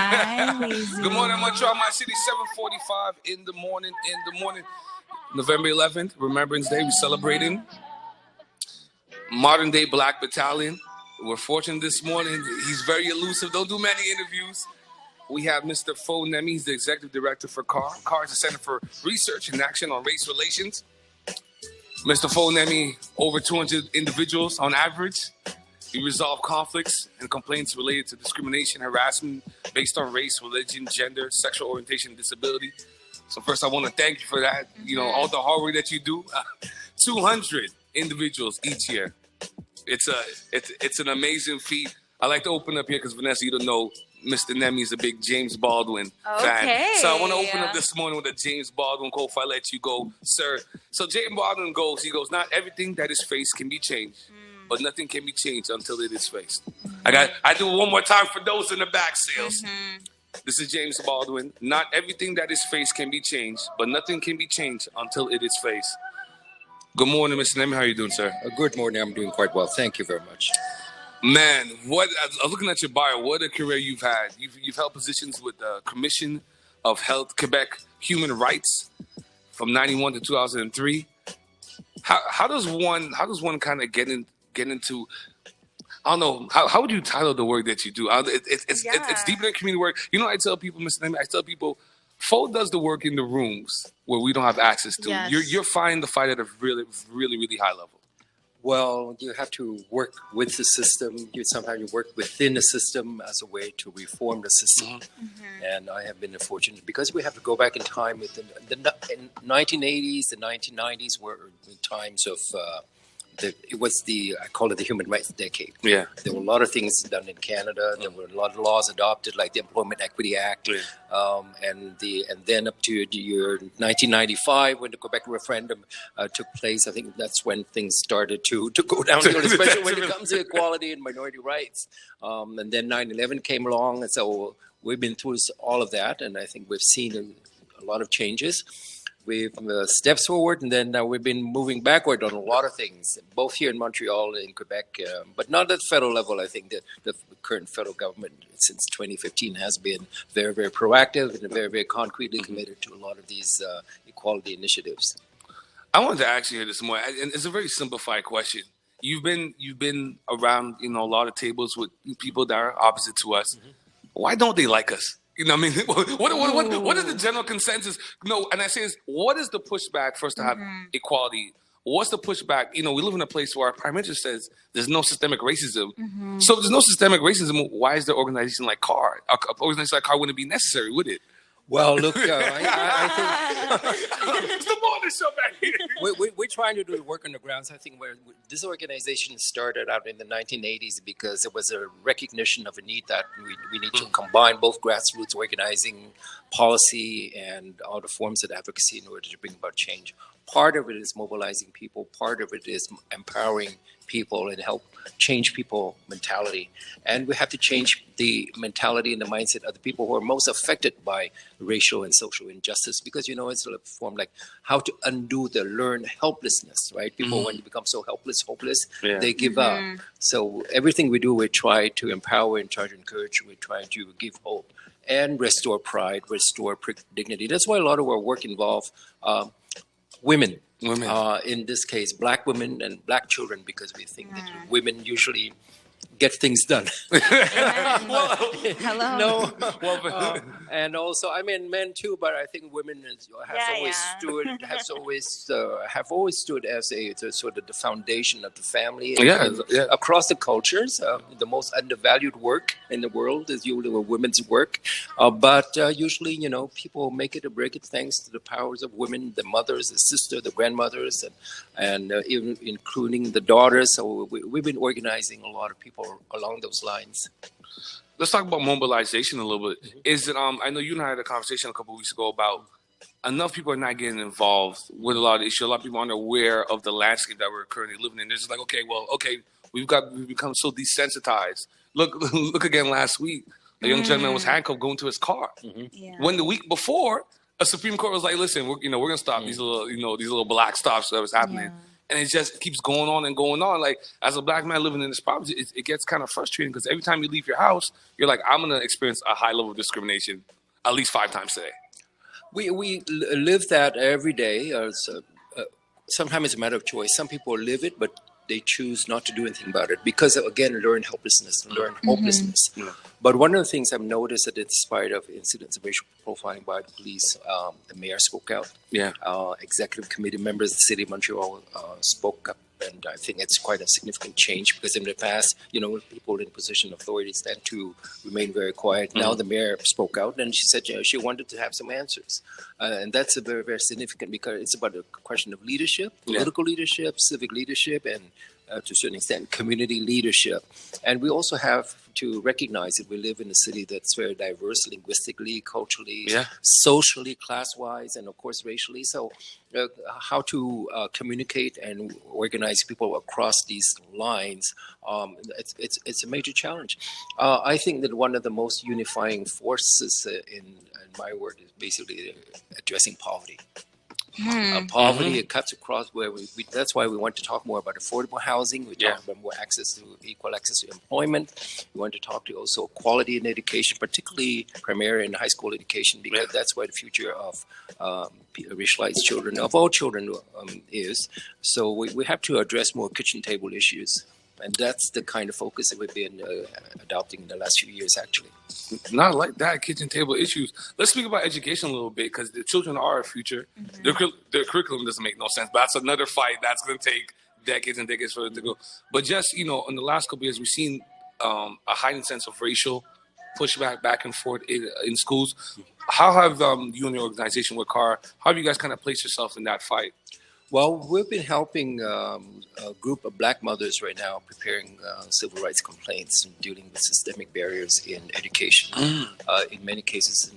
Hi, Weezy. Good morning, Montreal, my city. 7:45 in the morning. November 11th, Remembrance Day. We're celebrating modern day Black Battalion. We're fortunate this morning. He's very elusive. Don't do many interviews. We have Mr. Niemi. He's the Executive Director for CRARR. CRARR is the Center for Research and Action on Race Relations. Mr. Niemi, over 200 individuals on average. We resolve conflicts and complaints related to discrimination, harassment based on race, religion, gender, sexual orientation, and disability. So first, I want to thank you for that. You know, all the hard work that you do. 200 individuals each year. It's an amazing feat. I like to open up here because Vanessa, you don't know, Mr. Niemi is a big James Baldwin fan. So I want to open up this morning with a James Baldwin quote before I let you go, sir. So James Baldwin goes, not everything that is faced can be changed, but nothing can be changed until it is faced. I do it one more time for those in the back, sales. This is James Baldwin. Not everything that is faced can be changed, but nothing can be changed until it is faced. Good morning, Mr. Niemi. How are you doing, sir? Good morning. I'm doing quite well. Thank you very much. Man, I was looking at your bio. What a career you've had. You've held positions with the Commission of Health Quebec Human Rights from 91 to 2003. How does one kind of get into? I don't know. How would you title the work that you do? It's deeper than community work. You know, I tell people, Mr. Niemi, I tell people, Fo does the work in the rooms where we don't have access to. Yes. You're fighting the fight at a really, really, really high level. Well, you have to work with the system. Sometimes you work within the system as a way to reform the system. And I have been fortunate because we have to go back in time. With the 1980s, the 1990s were times of I call it the human rights decade. Yeah. There were a lot of things done in Canada. There were a lot of laws adopted, like the Employment Equity Act, and then up to the year 1995 when the Quebec referendum took place. I think that's when things started to go downhill, especially when it comes to equality and minority rights. And then 9/11 came along, and so we've been through all of that, and I think we've seen a lot of changes. We've steps forward, and then we've been moving backward on a lot of things, both here in Montreal and in Quebec, but not at the federal level. I think the current federal government, since 2015, has been very, very proactive and very, very concretely committed to a lot of these equality initiatives. I wanted to ask you here this morning, and it's a very simplified question. You've been around, a lot of tables with people that are opposite to us. Why don't they like us? You know what I mean? What is the general consensus? No, and I say this, what is the pushback for us to have equality? What's the pushback? We live in a place where our Prime Minister says there's no systemic racism. So if there's no systemic racism, why is the organization like CRARR? An organization like CRARR wouldn't be necessary, would it? Well, look, I think it's the morning show back here. We're trying to do work on the grounds. I think this organization started out in the 1980s because there was a recognition of a need that we need to combine both grassroots organizing, policy, and all the forms of advocacy in order to bring about change. Part of it is mobilizing people. Part of it is empowering people and help change people mentality. And we have to change the mentality and the mindset of the people who are most affected by racial and social injustice, because it's a form like how to undo the learned helplessness, right? People, when you become so hopeless, they give up. So everything we do, we try to empower and try to encourage. We try to give hope and restore pride, restore dignity. That's why a lot of our work involves women. In this case, Black women and Black children, because we think that women usually get things done. Hello. No, and also men too, but I think women have always stood as a sort of the foundation of the family. Across the cultures, the most undervalued work in the world is usually women's work, but usually people make it or break it thanks to the powers of women, the mothers, the sisters, the grandmothers, and even including the daughters. So we've been organizing a lot of people along those lines. Let's talk about mobilization a little bit. Is it? I know you and I had a conversation a couple of weeks ago about enough people are not getting involved with a lot of issues. A lot of people aren't aware of the landscape that we're currently living in. They're just like, we've become so desensitized. Look again last week. A young gentleman was handcuffed going to his car. When the week before, a Supreme Court was like, listen, we're gonna stop these little black stops that was happening. and it just keeps going on and going on. Like, as a black man living in this property, it gets kind of frustrating because every time you leave your house, you're like, I'm going to experience a high level of discrimination at least 5 times today. We live that every day. Sometimes it's a matter of choice. Some people live it, but they choose not to do anything about it because, again, learn helplessness, learn hopelessness. Yeah. But one of the things I've noticed that in spite of incidents of racial profiling by the police, the mayor spoke out. Yeah. Executive committee members of the city of Montreal spoke up. And I think it's quite a significant change because in the past, people in position of authority tend to remain very quiet. Now the mayor spoke out and she said she wanted to have some answers. And that's a very, very significant because it's about a question of leadership, political leadership, civic leadership, and to a certain extent, community leadership. And we also have to recognize that we live in a city that's very diverse linguistically, culturally, socially, class-wise, and of course racially. So how to communicate and organize people across these lines, it's a major challenge. I think that one of the most unifying forces in my work is basically addressing poverty. Poverty, it cuts across where that's why we want to talk more about affordable housing. We talk about more equal access to employment. We want to talk to also quality in education, particularly primary and high school education, because that's where the future of racialized children, of all children, is. So we have to address more kitchen table issues. And that's the kind of focus that we've been adopting in the last few years, actually. Not like that, kitchen table issues. Let's speak about education a little bit because the children are our future. Their curriculum doesn't make no sense, but that's another fight that's going to take decades and decades for it to go. But just, in the last couple of years, we've seen a heightened sense of racial pushback back and forth in schools. How have you and your organization with CRARR, how have you guys kind of placed yourself in that fight? Well, we've been helping a group of black mothers right now preparing civil rights complaints and dealing with systemic barriers in education. In many cases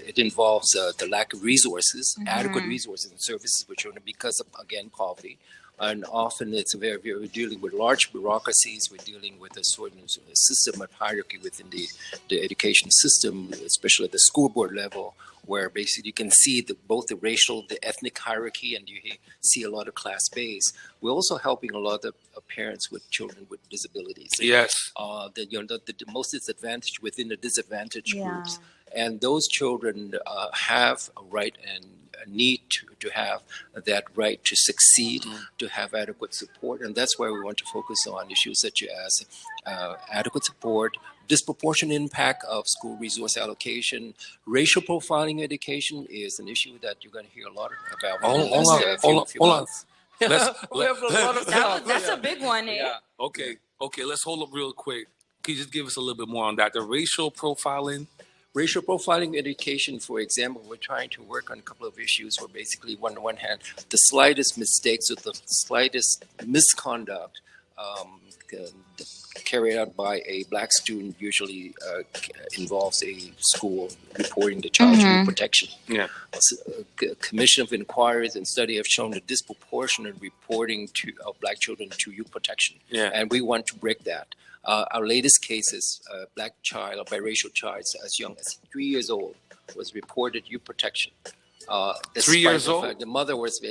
it involves the lack of resources, adequate resources and services for children because of, again, poverty. And often we're dealing with large bureaucracies. We're dealing with a sort of system of hierarchy within the education system, especially at the school board level, where basically you can see both the racial, the ethnic hierarchy, and you see a lot of class base. We're also helping a lot of parents with children with disabilities. Yes. The most disadvantaged within the disadvantaged groups. And those children have a right and a need to have that right to succeed, to have adequate support. And that's why we want to focus on issues such as adequate support, disproportionate impact of school resource allocation. Racial profiling education is an issue that you're going to hear a lot about. Hold on. That's a big one, eh? Yeah. Okay, let's hold up real quick. Can you just give us a little bit more on that? The racial profiling? Racial profiling education, for example, we're trying to work on a couple of issues where basically, on the one hand, the slightest mistakes or the slightest misconduct carried out by a black student usually involves a school reporting the child to youth protection. Yeah. A commission of inquiries and study have shown the disproportionate reporting of black children to youth protection. Yeah. And we want to break that. Our latest case is a black child, a biracial child as young as 3 years old, was reported youth protection. 3 years old? The mother was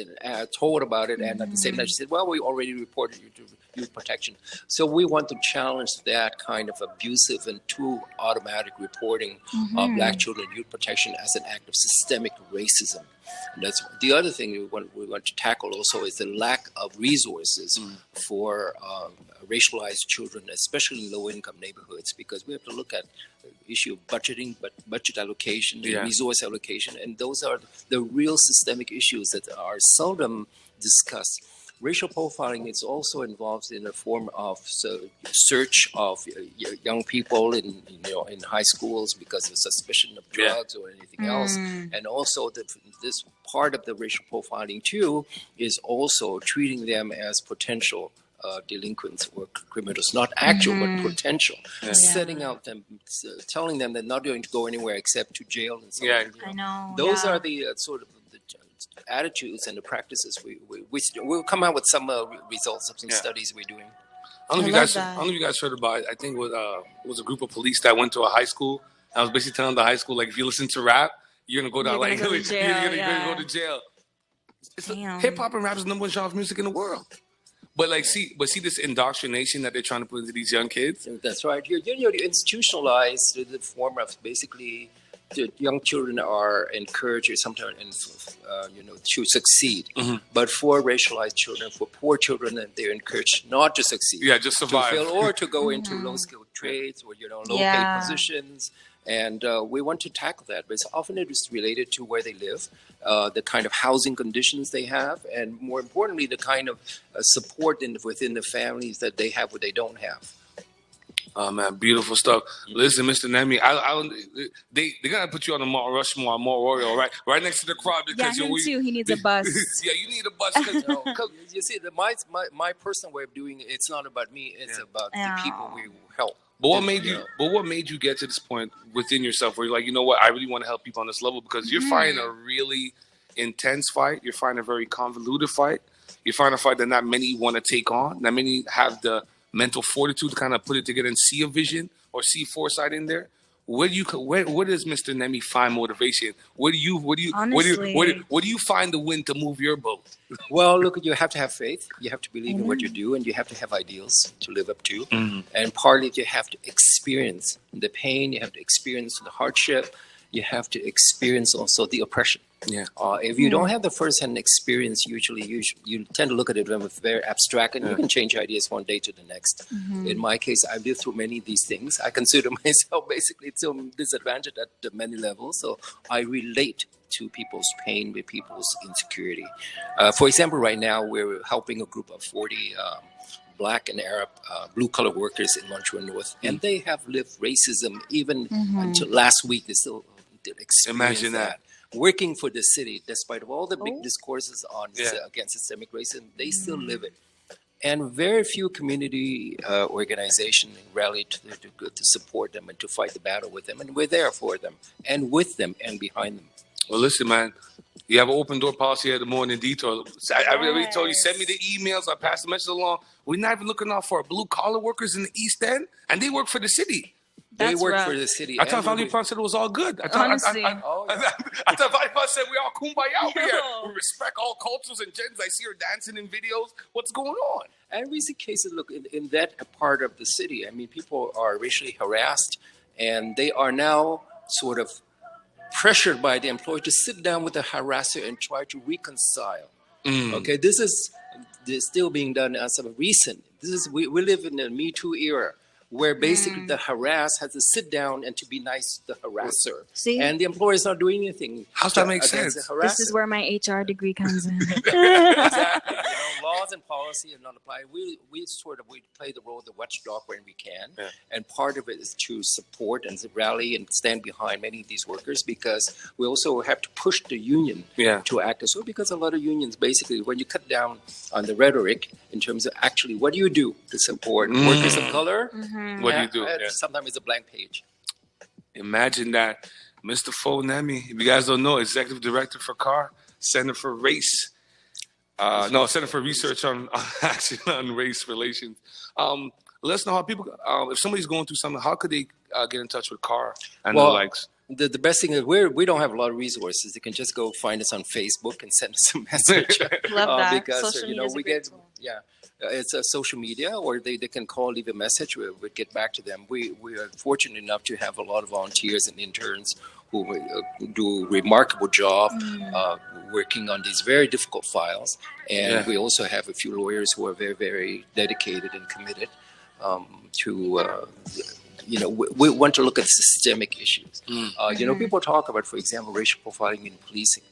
told about it, and at the same time she said, well, we already reported you to youth protection. So we want to challenge that kind of abusive and too automatic reporting of black children youth protection as an act of systemic racism. And that's the other thing we want to tackle also is the lack of resources for racialized children, especially in low-income neighborhoods, because we have to look at the issue of budgeting, budget allocation, and resource allocation, and those are the real systemic issues that are seldom discussed. Racial profiling is also involved in a form of search of young people in high schools because of suspicion of drugs or anything else, and also this part of the racial profiling too is also treating them as potential delinquents or criminals, not actual but potential, setting out them, telling them they're not going to go anywhere except to jail and so on. I know. Those are the sort of attitudes and the practices we'll come out with some results of some studies we're doing. I don't know if you guys heard about it. I think it was a group of police that went to a high school. I was basically telling the high school, like, if you listen to rap, you're gonna go down, like, you're gonna go to jail. Hip hop and rap is the number one genre of music in the world. But see this indoctrination that they're trying to put into these young kids. That's right. You institutionalize the form of basically the young children are encouraged sometimes to succeed. Mm-hmm. But for racialized children, for poor children, they're encouraged not to succeed. Yeah, just survive. To fail or to go into low-skilled trades or low-paid positions. And we want to tackle that, but often it is related to where they live, the kind of housing conditions they have, and more importantly, the kind of support within the families that they have what they don't have. Oh man, beautiful stuff. Listen, Mr. Niemi, they're gonna put you on the Mount Rushmore, Mount Royal, right next to the crowd because him too. He needs a bus. Yeah, you need a bus. Cause you see, my personal way of doing it, it's not about me. It's about the people we help. But what made you get to this point within yourself where you're like, you know what, I really want to help people on this level? Because you're fighting a really intense fight. You're fighting a very convoluted fight. You're fighting a fight that not many want to take on. Not many have the mental fortitude to kind of put it together and see a vision or see foresight in there. Where does Mr. Niemi find motivation? Where do you find the wind to move your boat? Well, look, you have to have faith. You have to believe in what you do, and you have to have ideals to live up to. Mm-hmm. And partly you have to experience the pain. You have to experience the hardship. You have to experience also the oppression. Yeah. If you don't have the first-hand experience, usually you tend to look at it with very abstract, and you can change ideas one day to the next. Mm-hmm. In my case, I've lived through many of these things. I consider myself basically still disadvantaged at many levels, so I relate to people's pain, with people's insecurity. For example, right now we're helping a group of 40 Black and Arab blue-collar workers in Montreal North, and they have lived racism even until last week. They still did experience Imagine that. Working for the city, despite of all the big discourses on against systemic racism, they still live it. And very few community organizations rally to support them and to fight the battle with them. And we're there for them and with them and behind them. Well, listen, man, you have an open door policy at the Morning Detour. I already told you, send me the emails. I pass the message along. We're not even looking out for our blue-collar workers in the East End, and they work for the city. They work for the city. I thought Valley Pond said it was all good. I thought Valley Pond said we all kumbaya over here. We respect all cultures and genders. I see her dancing in videos. What's going on? And we see cases, look, in that part of the city, I mean, people are racially harassed, and they are now sort of pressured by the employer to sit down with the harasser and try to reconcile. Okay, this is still being done as of recent. We live in the Me Too era, where basically the harassed has to sit down and to be nice to the harasser. See? And the employer is not doing anything. How's that make sense? This is where my HR degree comes in. Exactly. Laws and policy are not applied. We play the role of the watchdog when we can. Yeah. And part of it is to support and to rally and stand behind many of these workers, because we also have to push the union to act as well, because a lot of unions, basically, when you cut down on the rhetoric in terms of actually what do you do to support workers of color, what do you do? Sometimes it's a blank page. Imagine that. Mr. Niemi, if you guys don't know, Executive Director for CRARR, Center for Race. Center for Research on Action on Race Relations. Let us know how people, if somebody's going through something, how could they get in touch with CRARR and the likes? The best thing is we don't have a lot of resources. They can just go find us on Facebook and send us a message. Love that. Because social media we get it's a social media, or they can call, leave a message. We'll get back to them. We are fortunate enough to have a lot of volunteers and interns who do a remarkable job working on these very difficult files. And we also have a few lawyers who are very, very dedicated and committed to we want to look at systemic issues. People talk about, for example, racial profiling in policing,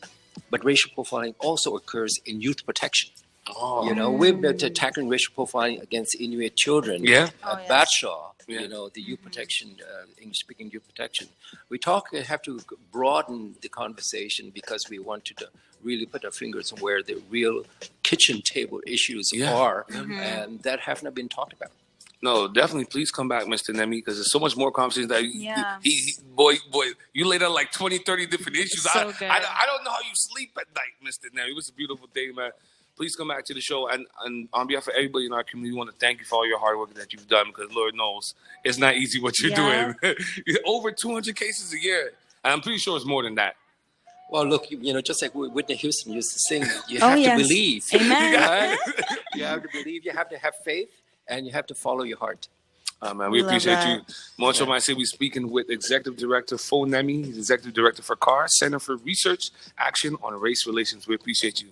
but racial profiling also occurs in youth protection. We've been tackling racial profiling against Inuit children at Batshaw, the youth protection, English-speaking youth protection. We have to broaden the conversation, because we want to really put our fingers on where the real kitchen table issues are, and that have not been talked about. No, definitely. Please come back, Mr. Niemi, because there's so much more conversations that boy, you laid out like 20, 30 different issues. So good. I don't know how you sleep at night, Mr. Niemi. It was a beautiful day, man. Please come back to the show. And on behalf of everybody in our community, we want to thank you for all your hard work that you've done, because Lord knows it's not easy what you're doing. Over 200 cases a year. And I'm pretty sure it's more than that. Well, look, just like Whitney Houston used to sing, you have to believe. Amen. Right? You have to believe, you have to have faith, and you have to follow your heart. Man, we appreciate you. Moncho might say we're speaking with Executive Director Fo Niemi. He's Executive Director for CRARR, Center for Research Action on Race Relations. We appreciate you.